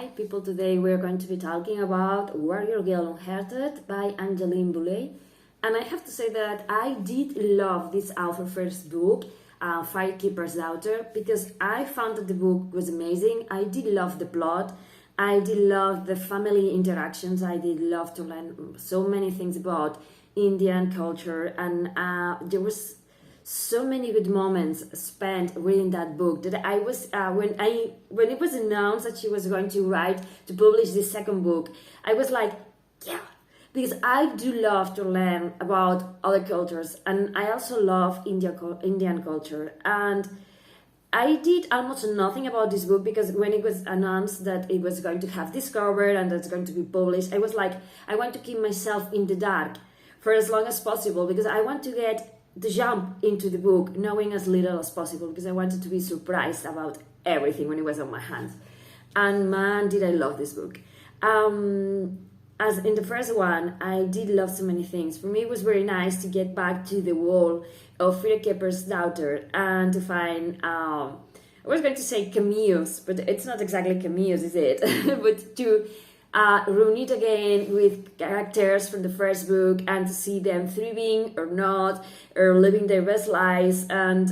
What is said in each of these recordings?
Hi people, today we're going to be talking about Warrior Girl Unearthed by Angeline Boulley. And I have to say that I did love this author first book, Firekeeper's Daughter, because I found that the book was amazing. I did love the plot. I did love the family interactions. I did love to learn so many things about Indian culture, and there was so many good moments spent reading that book that I was when it was announced that she was going to publish this second book, I was like, yeah, because I do love to learn about other cultures, and I also love Indian culture. And I did almost nothing about this book because when it was announced that it was going to have this cover and that's going to be published, I was like, I want to keep myself in the dark for as long as possible because I want to get the jump into the book knowing as little as possible because I wanted to be surprised about everything when it was on my hands. And man, did I love this book. As in the first one, I did love so many things. For me, it was very nice to get back to the world of Firekeeper's Daughter and to find, I was going to say cameos, but it's not exactly cameos, is it? But to reunite again with characters from the first book and to see them thriving or not, or living their best lives, and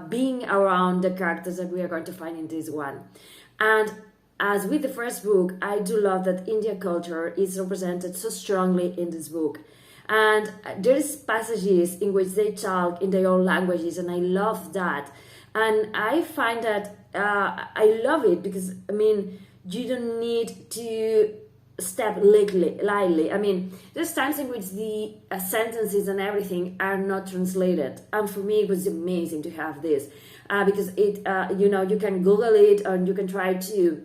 being around the characters that we are going to find in this one. And as with the first book, I do love that Indian culture is represented so strongly in this book. And there's passages in which they talk in their own languages, and I love that. And I find that I love it because, I mean, you don't need to step lightly. I mean, there's times in which the sentences and everything are not translated. And for me, it was amazing to have this because it, you can Google it and you can try to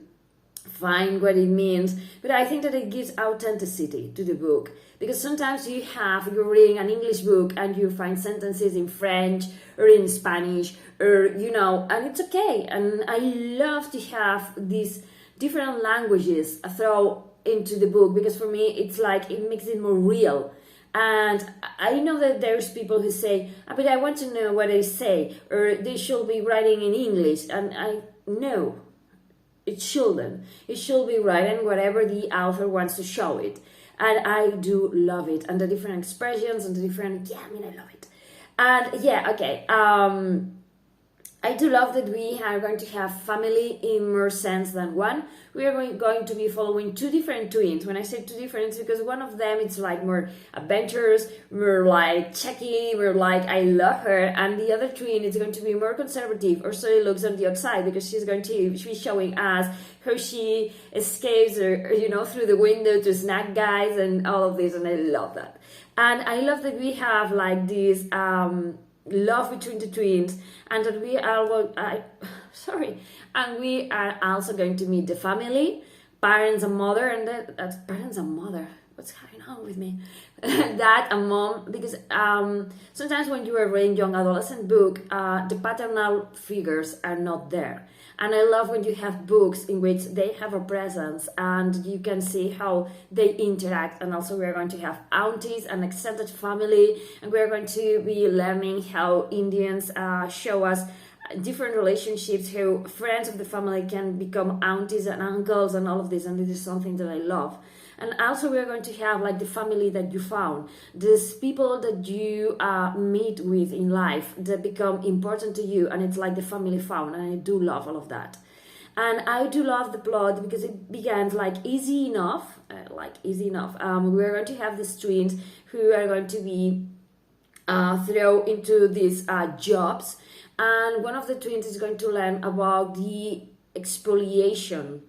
find what it means, but I think that it gives authenticity to the book because sometimes you're reading an English book and you find sentences in French or in Spanish or and it's okay. And I love to have these different languages thrown into the book because for me it's like it makes it more real. And I know that there's people who say, but I want to know what they say, or they should be writing in English, and I know it shouldn't. It should be written whatever the author wants to show it. And I do love it. And the different expressions and the different, I love it. And okay. I do love that we are going to have family in more sense than one. We are going to be following two different twins. When I say two different, it's because one of them it's like more adventurous, more like cheeky, more like I love her, and the other twin is going to be more conservative, or so it looks on the outside, because she's going to be showing us how she escapes or through the window to snack guys and all of this, and I love that. And I love that we have like this love between the twins, and that we are and we are also going to meet the family, parents and mother, and that's parents and mother. What's going on with me? Dad and mom, because sometimes when you are reading young adolescent book, the paternal figures are not there. And I love when you have books in which they have a presence and you can see how they interact. And also we're going to have aunties and extended family, and we're going to be learning how Indians show us different relationships, how friends of the family can become aunties and uncles and all of this, and this is something that I love. And also we're going to have like the family that you found, these people that you meet with in life that become important to you, and it's like the family found, and I do love all of that. And I do love the plot because it begins like easy enough. We're going to have these twins who are going to be thrown into these jobs, and one of the twins is going to learn about the expoliation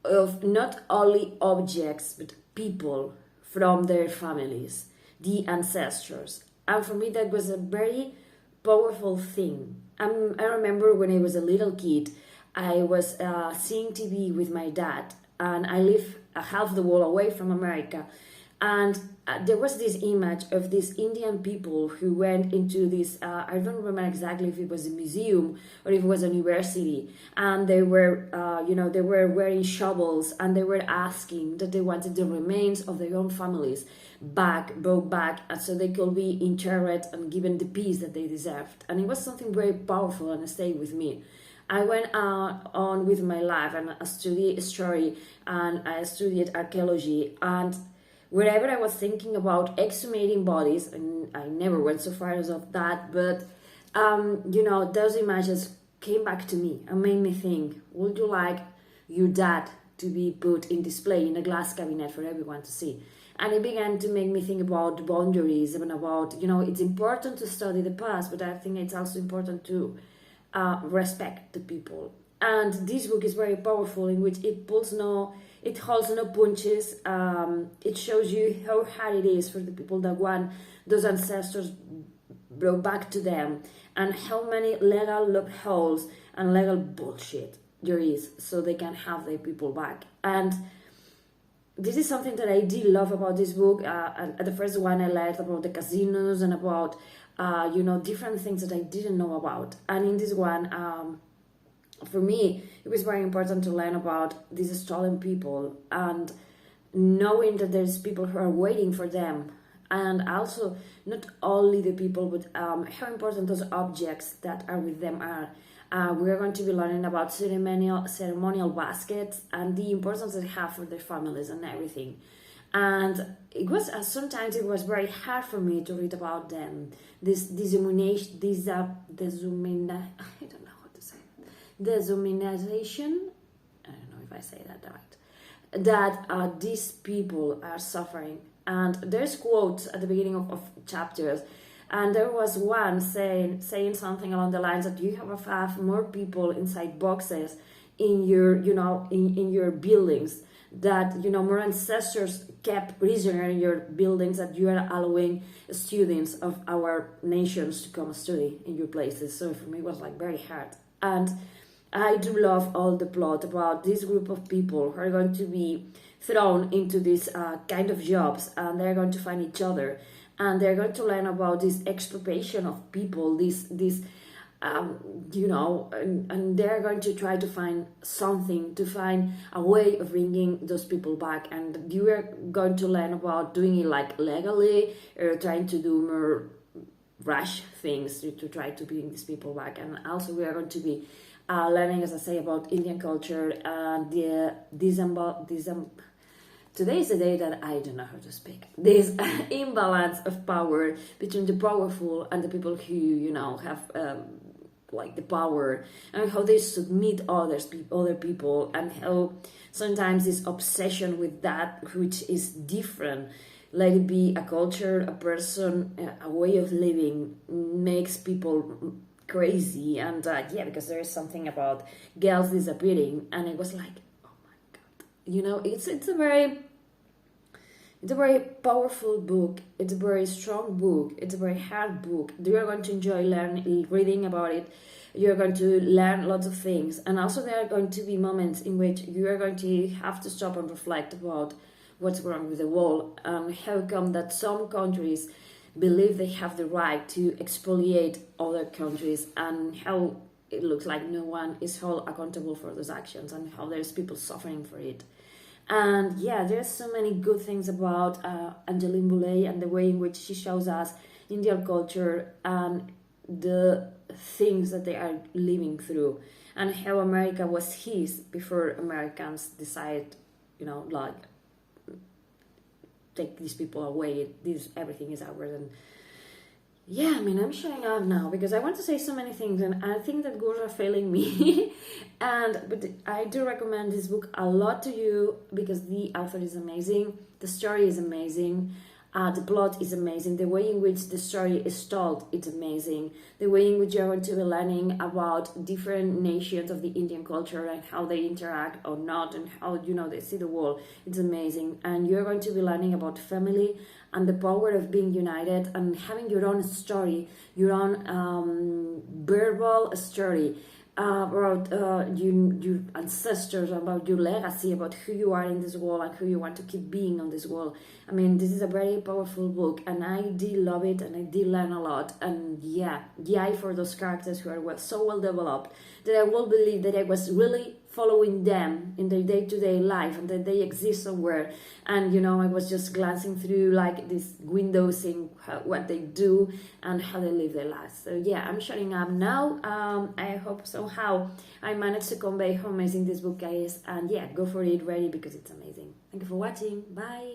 of not only objects but people from their families, the ancestors. And for me that was a very powerful thing. I remember when I was a little kid, I was seeing TV with my dad, and I live half the world away from America. And there was this image of these Indian people who went into this, I don't remember exactly if it was a museum or if it was a university, and they were, they were wearing shovels, and they were asking that they wanted the remains of their own families brought back, and so they could be interred and given the peace that they deserved. And it was something very powerful and stayed with me. I went on with my life, and I studied history, and I studied archaeology, and wherever I was thinking about exhumating bodies, and I never went so far as of that, but those images came back to me and made me think, would you like your dad to be put in display in a glass cabinet for everyone to see? And it began to make me think about boundaries and about, it's important to study the past, but I think it's also important to respect the people. And this book is very powerful, in which it holds no punches. It shows you how hard it is for the people that want those ancestors brought back to them, and how many legal loopholes and legal bullshit there is so they can have their people back. And this is something that I did love about this book. And the first one, I learned about the casinos and about different things that I didn't know about. And in this one, for me, it was very important to learn about these stolen people, and knowing that there's people who are waiting for them, and also not only the people, but how important those objects that are with them are. We are going to be learning about ceremonial baskets and the importance they have for their families and everything. And it was sometimes it was very hard for me to read about them. Dehumanization. I don't know how to say it. Dehumanization. I don't know if I say that right. That these people are suffering. And there's quotes at the beginning of chapters. And there was one saying something along the lines that you have more people inside boxes in your, in your buildings, that, more ancestors kept prisoner in your buildings, that you are allowing students of our nations to come study in your places. So for me, it was like very hard. And I do love all the plot about this group of people who are going to be thrown into these kind of jobs, and they're going to find each other. And they're going to learn about this expropriation of people, and they're going to try to find a way of bringing those people back. And you are going to learn about doing it like legally, or trying to do more rash things to try to bring these people back. And also we are going to be learning, as I say, about Indian culture and today is the day that I don't know how to speak. This imbalance of power between the powerful and the people who, have the power, and how they submit other people, and how sometimes this obsession with that which is different, let it be a culture, a person, a way of living, makes people crazy. And because there is something about girls disappearing, and it was like, oh my god, it's a very powerful book. It's a very strong book. It's a very hard book. You are going to enjoy reading about it. You're going to learn lots of things. And also there are going to be moments in which you are going to have to stop and reflect about what's wrong with the world, and how come that some countries believe they have the right to expoliate other countries, and how it looks like no one is held accountable for those actions, and how there's people suffering for it. And there's so many good things about Angeline Boulley, and the way in which she shows us Indian culture and the things that they are living through, and how America was his before Americans decided, take these people away. Everything is ours. And I'm shutting up now because I want to say so many things, and I think that words are failing me. But I do recommend this book a lot to you because the author is amazing, the story is amazing, the plot is amazing, the way in which the story is told, it's amazing, the way in which you're going to be learning about different nations of the Indian culture and how they interact or not, and how they see the world, it's amazing. And you're going to be learning about family and the power of being united and having your own story, your own verbal story about your ancestors, about your legacy, about who you are in this world and who you want to keep being on this world. This is a very powerful book, and I did love it, and I did learn a lot. And for those characters who are so well developed that I will believe that I was really following them in their day-to-day life, and that they exist somewhere. And you know, I was just glancing through like these windows, seeing what they do and how they live their lives. So yeah, I'm shutting up now. I hope somehow I managed to convey how amazing this book is, and yeah, go for it, ready, because it's amazing. Thank you for watching. Bye.